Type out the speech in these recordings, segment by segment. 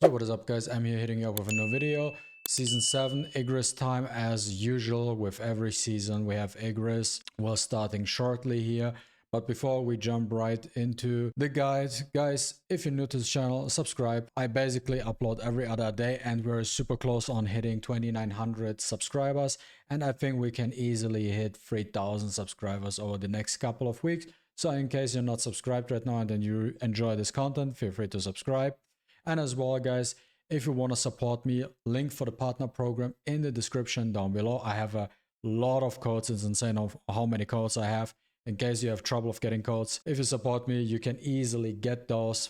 Yo, what is up guys, I'm here hitting you up with a new video. Season 7, Igris time as usual. With every season we have Igris. We're starting shortly here. But before we jump right into the guide, guys, if you're new to this channel, subscribe. I basically upload every other day and we're super close on hitting 2,900 subscribers. And I think we can easily hit 3,000 subscribers over the next couple of weeks. So in case you're not subscribed right now and then you enjoy this content, feel free to subscribe. And as well, guys, if you want to support me, link for the partner program in the description down below. I have a lot of codes. It's insane of how many codes I have. In case you have trouble of getting codes, if you support me, you can easily get those.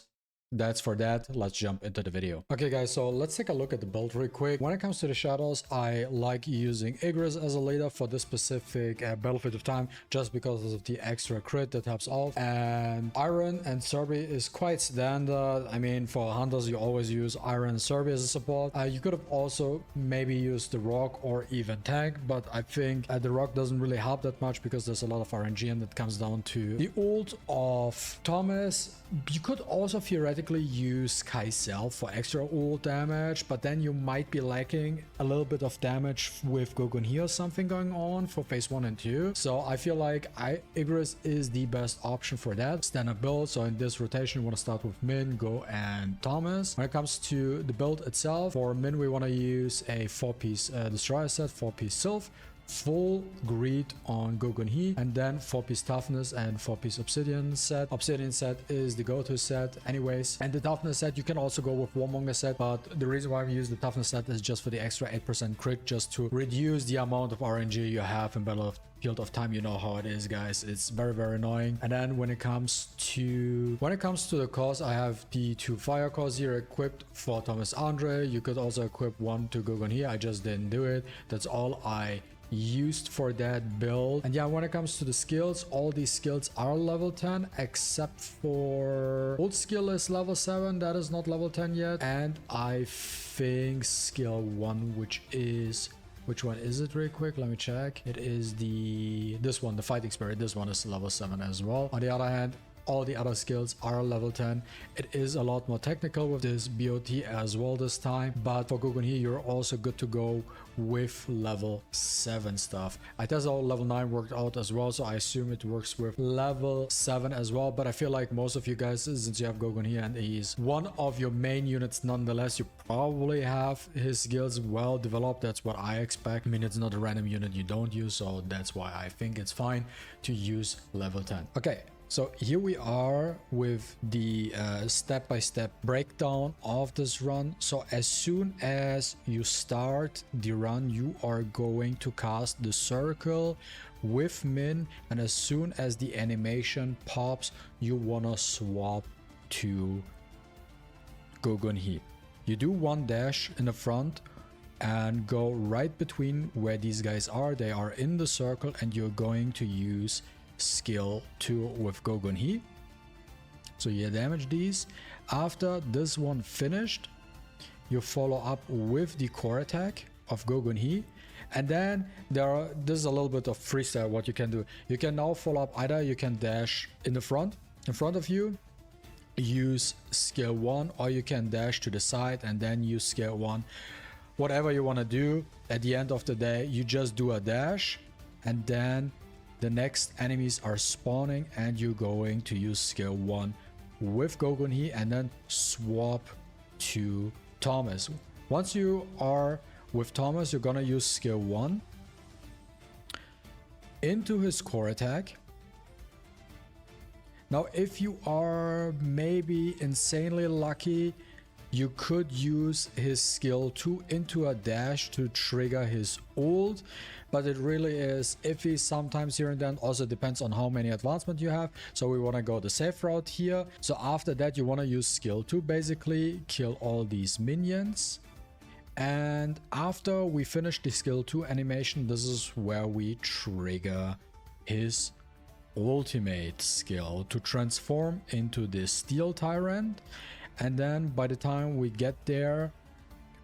That's for that. Let's jump into the video. Okay guys, so let's take a look at the build real quick. When it comes to the shadows, I like using Igris as a leader for this specific battlefield of time, just because of the extra crit that helps out. And Iron and Serbi is quite standard. I mean, for hunters you always use Iron and Serbi as a support. You could have also maybe used the Rock or even Tank, but I think the Rock doesn't really help that much because there's a lot of RNG and it comes down to the ult of Thomas. You could also theoretically use Kaisel for extra ult damage, but then you might be lacking a little bit of damage with Gogunhi or something going on for phase 1 and 2. So I feel like Igris is the best option for that. Standard build, so in this rotation you want to start with Min, Go and Thomas. When it comes to the build itself, for Min we want to use a 4-piece destroyer set, 4-piece Sylph, full greed on Gogunhi, and then 4-piece toughness and 4-piece obsidian set. Obsidian set is the go-to set anyways, and the toughness set you can also go with Warmonger set, but the reason why we use the toughness set is just for the extra 8% crit, just to reduce the amount of RNG you have in battlefield of time. You know how it is, guys. It's very annoying. And then when it comes to the cores, I have the 2 fire cores here equipped for Thomas Andre. You could also equip one to Gogunhi. I just didn't do it. That's all I used for that build. And yeah, when it comes to the skills, all these skills are level 10 except for old skill is level 7, that is not level 10 yet. And I think skill 1, which one is it real quick, let me check. It is this one, the fighting spirit. This one is level 7 as well. On the other hand, all the other skills are level 10. It is a lot more technical with this BoT as well this time, but for Gogunhi you're also good to go with level 7 stuff. I tested all level 9 worked out as well, so I assume it works with level 7 as well. But I feel like most of you guys, since you have Gogunhi and he's one of your main units nonetheless, you probably have his skills well developed. That's what I expect. I mean, it's not a random unit you don't use, so that's why I think it's fine to use level 10. Okay, so here we are with the step-by-step breakdown of this run. So as soon as you start the run, you are going to cast the circle with Min, and as soon as the animation pops, you want to swap to Gogunhi. You do one dash in the front and go right between where these guys are. They are in the circle, and you're going to use skill 2 with Gogunhi. So you damage these. After this one finished, you follow up with the core attack of Gogunhi, and then this is a little bit of freestyle what you can do. You can now follow up, either you can dash in front of you, use skill 1, or you can dash to the side and then use skill 1. Whatever you want to do. At the end of the day, you just do a dash, and then the next enemies are spawning and you're going to use skill 1 with Gogunhi and then swap to Thomas. Once you are with Thomas, you're gonna use skill 1 into his core attack. Now, if you are maybe insanely lucky, you could use his skill 2 into a dash to trigger his ult, but it really is iffy sometimes here and then. Also depends on how many advancement you have, so we want to go the safe route here. So after that you want to use skill 2, basically kill all these minions, and after we finish the skill 2 animation, this is where we trigger his ultimate skill to transform into this steel tyrant. And then by the time we get there,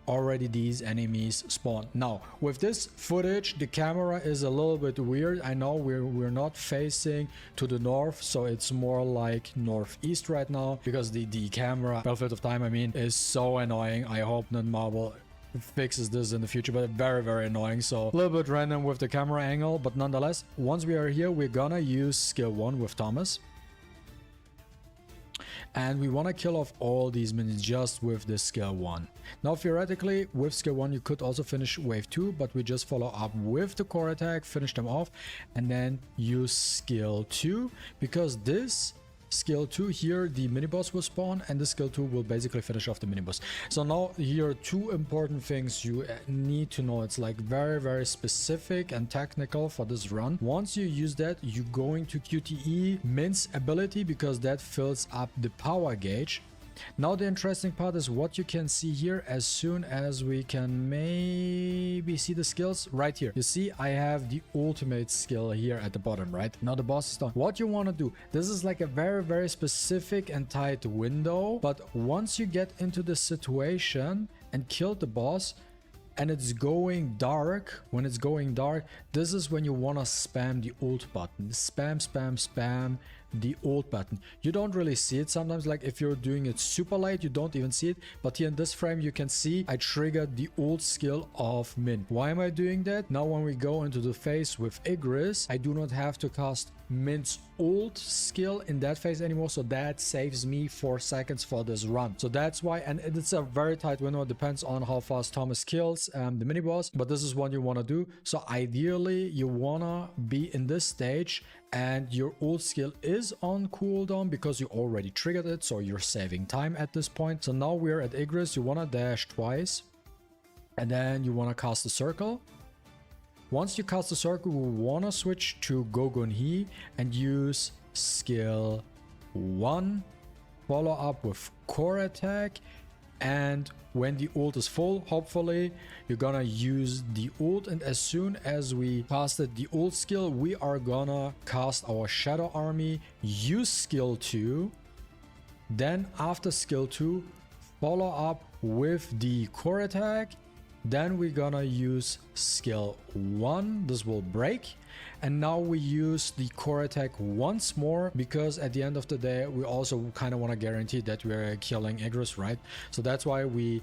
already these enemies spawn. Now with this footage, the camera is a little bit weird. I know we're not facing to the north, so it's more like northeast right now, because the camera, Battlefield of Time I mean, is so annoying. I hope Marvel fixes this in the future, but very, very annoying. So a little bit random with the camera angle, but nonetheless, once we are here, we're gonna use skill 1 with Thomas. And we want to kill off all these minions just with this skill 1. Now theoretically, with skill 1 you could also finish wave 2, but we just follow up with the core attack, finish them off, and then use skill 2, because this skill 2 here, the mini boss will spawn, and the skill 2 will basically finish off the mini boss. So now here are two important things you need to know. It's like very, very specific and technical for this run. Once you use that, you're going to QTE Mint's ability, because that fills up the power gauge. Now the interesting part is what you can see here. As soon as we can maybe see the skills right here, you see I have the ultimate skill here at the bottom, right? Now the boss is done. What you want to do, this is like a very, very specific and tight window, but once you get into the situation and kill the boss and it's going dark, when it's going dark, this is when you want to spam the ult button. Spam the ult button. You don't really see it sometimes, like if you're doing it super late you don't even see it, but here in this frame you can see I triggered the ult skill of Mint. Why am I doing that? Now when we go into the phase with Igris, I do not have to cast Mint's ult skill in that phase anymore, so that saves me 4 seconds for this run. So that's why, and it's a very tight window. It depends on how fast Thomas kills the mini boss, but this is what you want to do. So ideally you want to be in this stage and your ult skill is on cooldown because you already triggered it, so you're saving time at this point. So now we're at Igris. You want to dash twice and then you want to cast a circle. Once you cast the circle, we want to switch to Gogonhi and use skill 1, follow up with core attack, and when the ult is full, hopefully you're gonna use the ult, and as soon as we casted the ult skill, we are gonna cast our shadow army, use skill 2, then after skill 2 follow up with the core attack. Then we're gonna use skill 1, this will break, and now we use the core attack once more, because at the end of the day we also kind of want to guarantee that we're killing Igris, right? So that's why we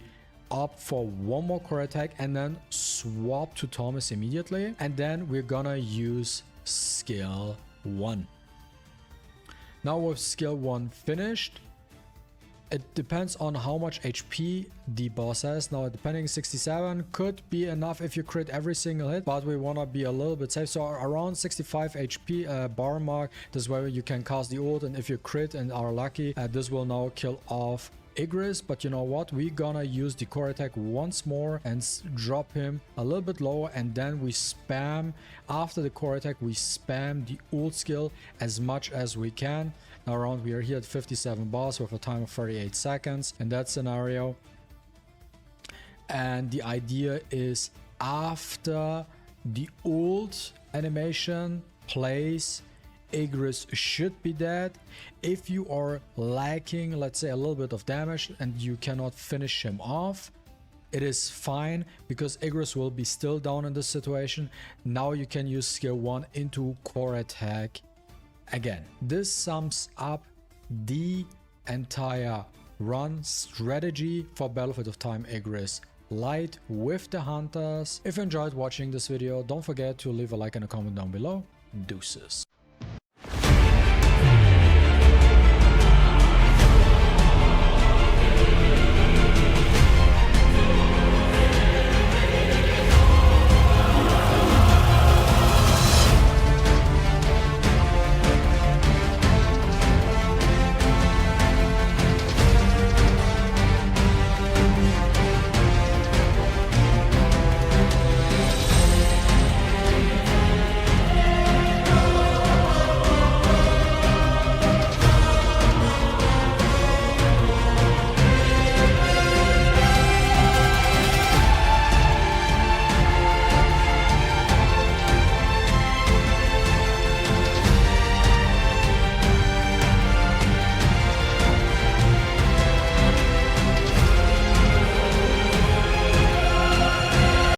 opt for one more core attack and then swap to Thomas immediately, and then we're gonna use skill 1. Now with skill 1 finished, it depends on how much HP the boss has. Now depending, 67 could be enough if you crit every single hit, but we want to be a little bit safe. So around 65 HP bar mark, this is where you can cast the ult, and if you crit and are lucky, this will now kill off Igris. But you know what, we're gonna use the core attack once more and drop him a little bit lower, and then we spam, after the core attack we spam the ult skill as much as we can. Now around, we are here at 57 bars with a time of 38 seconds in that scenario, and the idea is after the ult animation plays, Igris should be dead. If you are lacking, let's say, a little bit of damage and you cannot finish him off, it is fine, because Igris will be still down in this situation. Now you can use skill 1 into core attack again. This sums up the entire run strategy for Battlefield of Time Igris Light with the Hunters. If you enjoyed watching this video, don't forget to leave a like and a comment down below. Deuces.